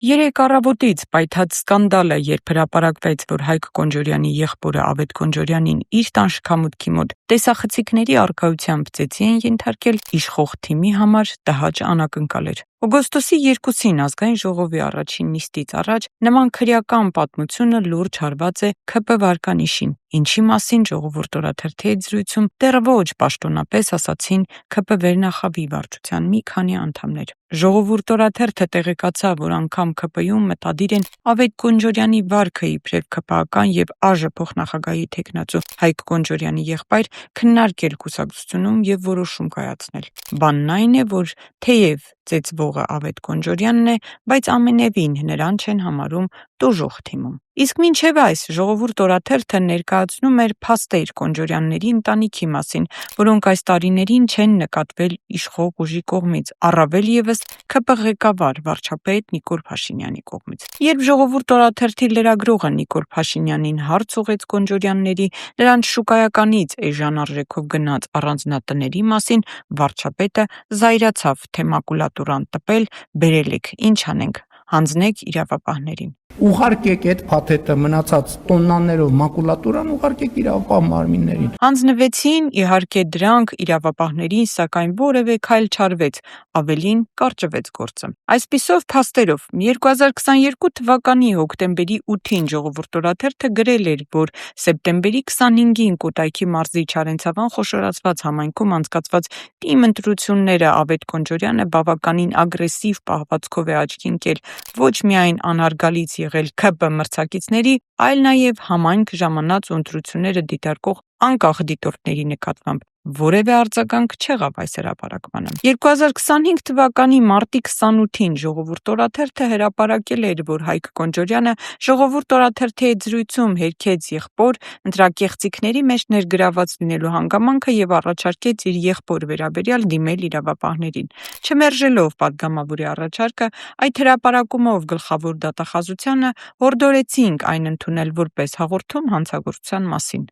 Երեկ առավոտից պայթած սկանդալը, երբ հրապարակվեց, որ Հայկ Կոնջորյանի եղբորը Ավետ Կոնջորյանին իր տան շքամուտքի մոտ տեսախցիկների առկայությամբ ծեծի են ենթարկել, իշխող թիմի համար տհաճ անակնկալ էր։ Օգոստոսի 2-ին Ազգային ժողովի առաջին նիստից առաջ նման քրեական պատմությունը լուրջ հարված է ՔՊ վարկանիշին, ինչի մասին Ժողովուրդ օրաթերթի հետ զրույցում դեռ ոչ պաշտոնապես ասացին ՔՊ վերնախավի վարչության մի քանի անդամներ։ Ժողովուրդ օրաթերթը տեղեկացավ, որ անգամ ՔՊ-ում մտադիր են Ավետ Կոնջորյանի վարքը իբրև ՔՊ-ական և ԱԺ փոխնախագահի թեկնածու Հայկ Կոնջորյանի եղբայր քննարկել կուսակցությունում և որոշում կայացնել։ Բանն այն է, որ թեև ծեծվողը Ավետ Կոնջորյանն է, բայց ամենևին նրան չեն համարում տուժող թիմում։ Իսկ մինչև այս Ժողովուրդ օրաթերթը ներկայացնում էր փաստեր Կոնջորյանների ընտանիքի մասին, որոնք այս տարիներին չեն նկատվել իշխող ուժի կողմից, առավել ևս ՔՊ ղեկավար վարչապետ Նիկոլ Փաշինյանի կողմից։ Երբ Ժողովուրդ օրաթերթի լրագրողը Նիկոլ Փաշինյանին հարց ուղղեց Կոնջորյանների, նրանց շուկայականից էժան արժեքով գնած առանձնատների մասին, վարչապետը զայրացավ, թե մակուլատուրան տպել, բերել եք, ինչ անենք, հանձնեք իրավապահներին։ Ուղարկեք այդ փաթեթը մնացած տոննաներով մակուլատուրան ուղարկեք իրավապահ մարմիններին։ Հանձնվեցին, իհարկե, դրանք իրավապահներին, սակայն որևէ քայլ չարվեց, ավելին կարճվեց գործը։ Այսպիսով փաստերով 2022 թվականի հոկտեմբերի 8-ին Ժողովուրդ օրաթերթը գրել էր, որ սեպտեմբերի 25-ին Կոտայքի մարզի Չարենցավան խոշորացված համայնքում անցկացված ՏԻՄ ընտրությունները Ավետ Կոնջորյանը բավականին ագրեսիվ պահվածքով է աչքի ընկել ոչ միայն անհարգալից եղել ՔՊ մրցակիցների, այլ նաև համայնք ժամանած ու ընտրությունները դիտարկող անկախ դիտորդների նկատմամբ։ Որևէ արձագանք չեղավ այս հրապարակմանը։ 2025 թվականի մարտի 28-ին Ժողովուրդ օրաթերթը հրապարակել էր, որ Հայկ Կոնջորյանը Ժողովուրդ օրաթերթի հետ զրույցում հերքեց եղբոր ընտրակեղծիքների մեջ ներգրավված լինելու հանգամանքը և առաջարկեց իր եղբոր վերաբերյալ դիմել իրավապահներին։ Չմերժելով պատգամավորի առաջարկը, այդ հրապարակումով գլխավոր դատախազությանը հորդորեցինք այն ընդունել որպես հաղորդում հանցագործության մասին։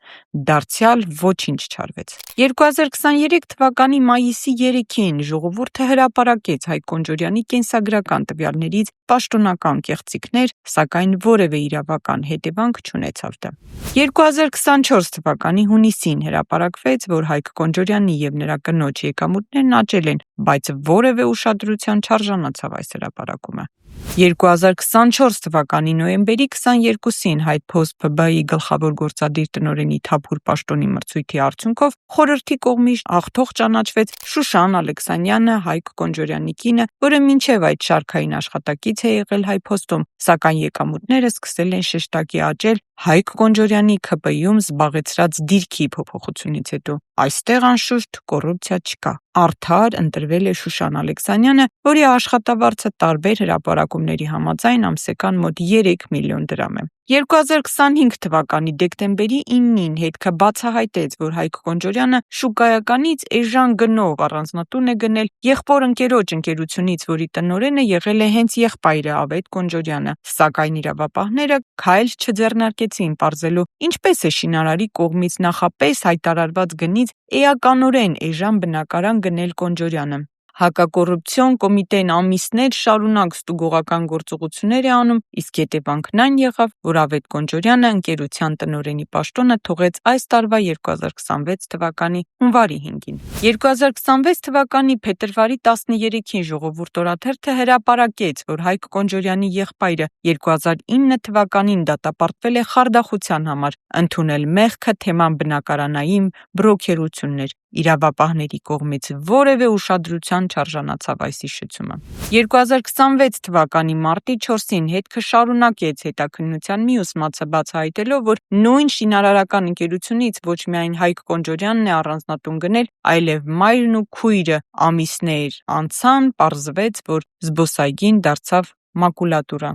Դարձյալ ոչինչ չարվեց։ 2023 թվականի մայիսի 3-ին Ժողովուրդը հրապարակեց Հայկ Կոնջորյանի կենսագրական տվյալներից պաշտոնական կեղծիքներ, սակայն որևէ իրավական հետևանք չունեցավ դա։ 2024 թվականի հունիսին հրապարակվեց, որ Հայկ Կոնջորյանի և նրա կնոջ եկամուտներն աճել են, բայց որևէ ուշադրության չարժանացավ այս հրապարակումը։ 2024 թվականի նոյեմբերի 22-ին HypePost ՓԲ-ի գլխավոր գործադիր տնօրենի Թափուր Պաշտոնի մրցույթի արդյունքով խորհրդի կողմից հաղթող ճանաչվեց Շուշան Ալեքսանյանը, Հայկ Կոնջորյանի կինը, որը մինչև այդ շարքային աշխատակից է եղել HypePost-ում, սակայն եկամուտները սկսել են շեշտակի աճել Հայկ Կոնջորյանի ՔՊ-ում զբաղեցրած դիրքի փոփոխությունից հետո։ Այստեղ, անշուշտ, կոռուպցիա չկա։ Արդար ընտրվել է Շուշան Ալեքսանյանը, որի աշխատավարձը տարբեր հրապարակումների համաձայն ամսական մոտ 3 միլիոն դրամ է։ 2025 թվականի դեկտեմբերի 9-ին հետքը բացահայտեց, որ Հայկ Կոնջորյանը շուկայականից էժան գնով առանձնատուն է գնել եղբոր ընկերոջ ընկերությունից, որի տնօրենը եղել է հենց եղբայրը Ավետ Կոնջորյանը, սակայն իրավապահները քայլ չձեռնարկեցին պարզելու ինչպես է շինարարի կողմից նախապես հայտարարված գնից էականորեն էժան բնակարան գնել Կոնջորյանը։ Հակակոռուպցիոն կոմիտեն ամիսներ շարունակ ստուգողական գործողություններ է անում, իսկ հետևանքն այն եղավ, որ Ավետ Կոնջորյանը ընկերության տնօրենի պաշտոնը թողեց այս տարվա 2026 թվականի հունվարի 5-ին։ 2026 թվականի փետրվարի 13-ին Ժողովուրդ օրաթերթը հրապարակեց, որ Հայկ Կոնջորյանի եղբայրը 2009 թվականին դատապարտվել է խարդախության համար, ընդունել մեղքը թեման բնակարանային բրոքերություններ։ Իրավապահների կողմից որևէ ուշադրության չարժանացավ այս հիշեցումը։ 2026 թվականի մարտի 4-ին հետքը շարունակեց հետաքննության մյուս մացը բացահայտելով, որ նույն շինարարական ընկերությունից ոչ միայն Հայկ Կոնջորյանն է առանձնատուն գնել, այլև մայրն ու քույրը ամիսներ անցան, պարզվեց, որ զբոսայգին դարձավ մակուլատուրա։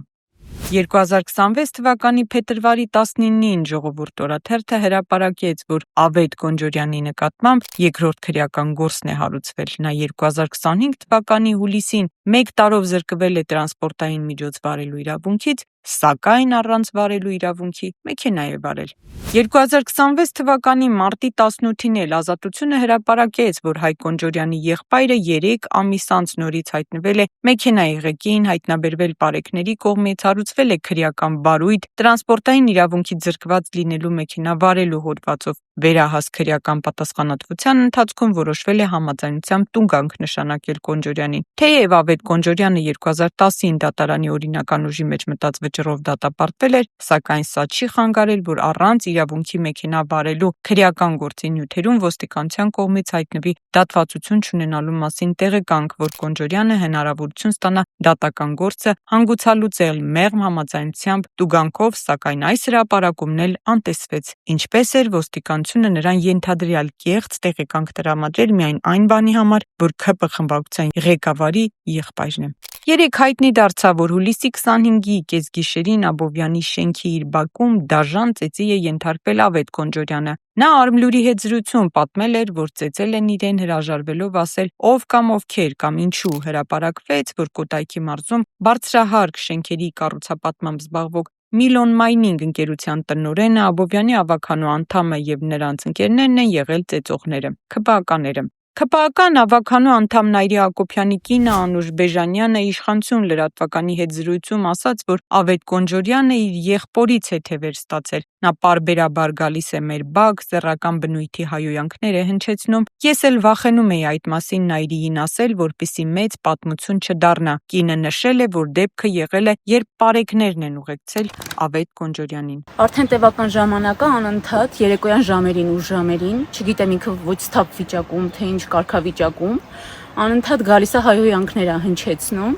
2026 թվականի փետրվարի 19-ին Ժողովուրդ օրաթերթը հրապարակեց, որ Ավետ Կոնջորյանի նկատմամբ երկրորդ քրեական գործն է հարուցվել։ Նա 2025 թվականի հուլիսին 1 տարով զրկվել է տրանսպորտային միջոց վարելու իրավունքից, սակայն առանց վարելու իրավունքի մեքենա է վարել։ 2026 թվականի մարտի 18-ին էլ Ազատությունը հրապարակեց, որ Հայկ Կոնջորյանի եղբայրը 3 ամիս անց նորից հայտնվել է մեքենայի ղեկին, հայտնաբերվել պարեկների կողմից, հարուցվել է քրեական բարույթ, տրանսպորտային իրավունքից զրկված լինելու մեքենա վարելու հոդվածով։ Վերահաս քրեական պատասխանատվության ընթացքում որոշվել է համաձայնությամբ տուգանք նշանակել Կոնջորյանին։ Թեև Ավետ Կոնջորյանը 2010-ին դատարանի օրինական ուժի մեջ մտած վճռով դատապարտվել էր, սակայն սա չի խանգարել, որ առանց իրավունքի մեքենա վարելու քրեական գործի նյութերում ոստիկանության կողմից հայտնվի դատվածություն չունենալու մասին տեղեկանք, որ Կոնջորյանը հնարավորություն ստանա դատական գործը հանգուցալուծել մեղմ համաձայնությամբ տուգանքով, սակայն այս հրապարակումն էլ անտեսվեց, ինչպես էր ոստիկանությունը նրան ենթադրյալ կեղծ տեղեկանք տրամադրել միայն այն բանի համար, որ ՔՊ խմբակցության ղեկավարի եղբայրն է։ Երեկ հայտնի դարձավ, որ հուլիսի 25-ի կեսգիշերին Աբովյանի շենքի իր բակում դաժան ծեծի է ենթարկվել Ավետ Կոնջորյանը։ Նա Արմլուրի հետ զրույցում պատմել էր, որ ծեծել են իրեն հրաժարվելով ասել ով կամ ովքեր կամ ինչու հրապարակվեց, որ Կոտայքի մարզում բարձրահարկ շենքերի կառուցապատմամբ զբաղվող Միլոն Մայնինգ ընկերության տնօրենը, Աբովյանի ավագանու անդամը եւ նրանց ընկերներն են եղել ծեծողները, ՔՊԱ-կաները։ ՔՊԱ-կան ավագանու անդամ Նայիրի Հակոբյանի կինը Անուշ Բեժանյանը Իշխանություն լրատվականի հետ զրույցում ասաց, որ Ավետ Կոնջորյանը իր եղբորից է թևեր ստացել։ Նա պարբերաբար գալիս է մեր բակ, սեռական բնույթի հայհոյանքներ է հնչեցնում։ Ես էլ վախենում էի այդ մասին Նայիրիին ասել, որպեսզի մեծ պատմություն չդառնա։ Կինը նշել է, որ դեպքը եղել է, երբ պարեկներն են ուղեկցել Ավետ Կոնջորյանին։ Արդեն տևական ժամանակ է անընդհատ երեկոյան ժամերին ու ժամերին, չգիտեմ ինքը ոչ սթափ վիճակում, թե ինչ կարգավիճակում, անընդհատ գալիս է հայհոյանքներ հնչեցնում,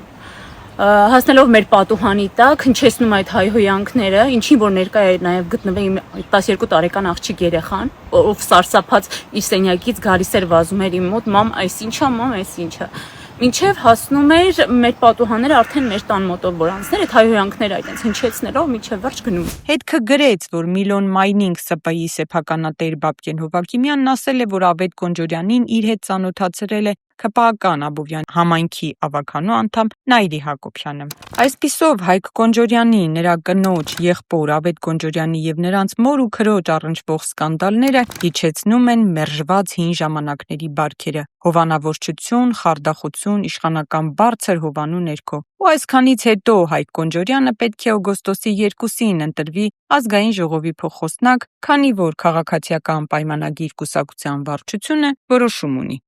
հասնելով մեր պատուհանի տակ, հնչեցնում այդ հայհոյանքները, ինչին որ ներկա է նաև գտնվել իմ 12 տարեկան աղջիկ երեխան, ով սարսափած իր սենյակից գալիս էր վազում էր իմ մոտ, մամ, այս ինչա, մամ, այս ինչա։ Մինչև հասնում էր մեր պատուհանները արդեն մեր տան մոտով որ անցներ, այդ հայհոյանքները այդպես հնչեցնելով մինչև վերջ գնում։ Հետքը գրեց, որ Միլոն Մայնինգ ՍՊ-ի սեփականատեր Բաբկեն Հովակիմյանն ասել է, որ Ավետ Կոնջորյանին իր հետ ծանոթացրել է ՔՊԱ-կան Աբովյան համայնքի ավագանու անդամ Նայիրի Հակոբյանը։ Այսպիսով Հայկ Կոնջորյանի, նրա կնոջ, եղբոր Ավետ Կոնջորյանի եւ նրանց մոր ու քրոջ առնչվող սկանդալները իջեցնում են մերժված հին ժամանակների բարքերը, հովանավորչություն, խարդախություն, իշխանական բարձր հովանու ներքո։ Ու այսքանից հետո Հայկ Կոնջորյանը պետք է օգոստոսի 2-ին ընտրվի ազգային ժողովի փոխխոսնակ, քանի որ քաղաքացիական պայմանագիր կուսակցության վարչությունը որոշում ունի։